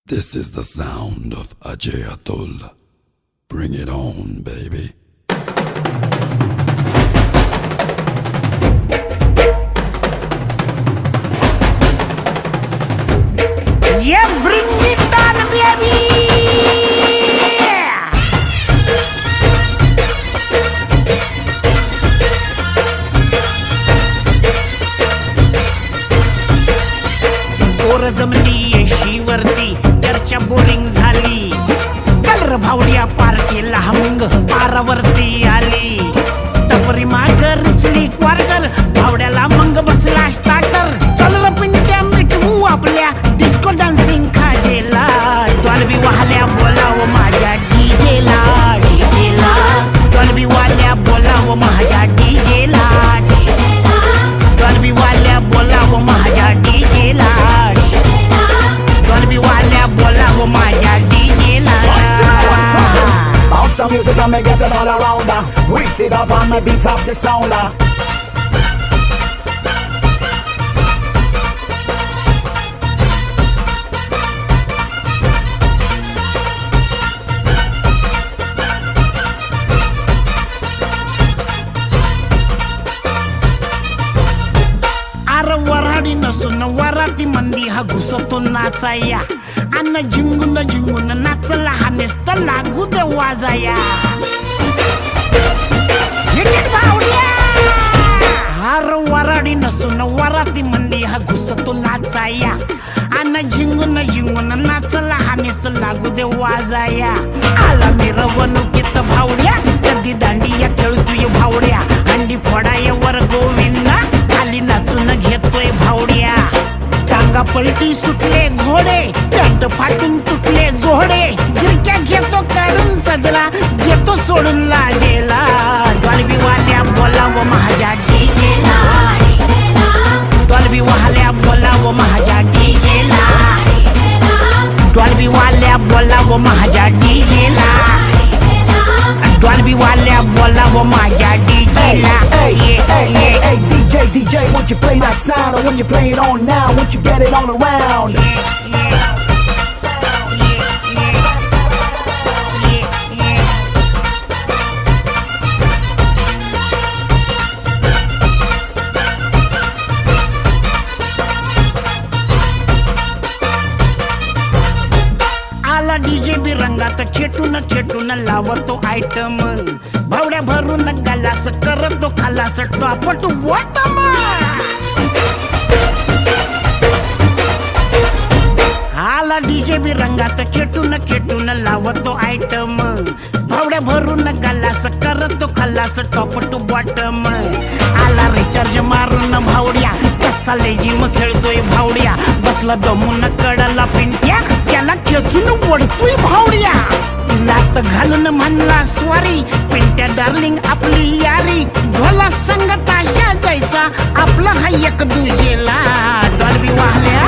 This is the sound of Ajay Atul. Bring it on, baby. Yeah, bring it on, baby. पोर जमली येशीवरती चर्चा boring झाली. चल र भावड्या पार्टीला मग पारावरती आली. टपरी माग रिचली क्वार्टर भावड्याला मग बसला स्टार्टर. चल र पिंट्या मिटवू आपल्या डिस्को डान्सिंग खाजेला. डॉल्बी वाल्या बोलाव माझ्या डीजेला. डीजेला डॉल्बी वाल्या बोलाव माझ्या डीजेला. डॉल्बी वाल्या बोलाव माझ्या डीजेला. डॉल्बी वाल्या बोलाव माझ्या डीजेला. Bounce the music and me get it all around. Reach it up and me beat up the sound. अरे वराडी नसून वराती मंदी हा घुसतो नाचाया. अन्न झिंगून झिंगून नाचला हा नेस्त लागू दे वाजाया. अरे वराडी नसून वराती मंदी हा घुसतो नाचाया. अन्न झिंगून झिंगून नाचला हा नेस्त लागू दे वाजाया. आला मिरवणुकीत भावड्या कधी दांडिया खेळतोय भावड्या. अंडी फोडाय वर गोविंदा खाली नाचून घेतोय भावड्या. टांगा पलटी सुटले घोडे पॅन्ट फाटून तुटले जोडे. गिरक्या घेतो काढून सजला घेतो सोडून लाजेला. डॉल्बी वाल्या बोलाव माझ्या डीजेला. डॉल्बी वाल्या बोलाव माझ्या डीजेला. डॉल्बी वाल्या बोलाव माझ्या डीजेला. डॉल्बी वाल्या बोलाव माझ्या डीजेला. Hey, DJ, won't you play that sound? Or won't you play it on now? Won't you get it all around? आला डीजे बी रंगात खेटून खेटून लावतो आयटम. भावड्या भरून गलास करतो खालास टॉपट वाटम. आला डीजे बी रंगात खेटून खेटून लावतो आयटम. भावड्या भरून गलास करतो खालास टॉपट बॉटम. आला रिचार्ज मारून भावड्या कसा लेजिम खेळतोय भावड्या. बसला दमून कडला पिंट्या त्याला खेचून ओढतोय भावड्या. लात घालून म्हणला स्वारी पिंट्या डार्लिंग आपली यारी. ढोला संगत अशा जायचा आपला हा एक दुजेला. डॉल्बी वाल्या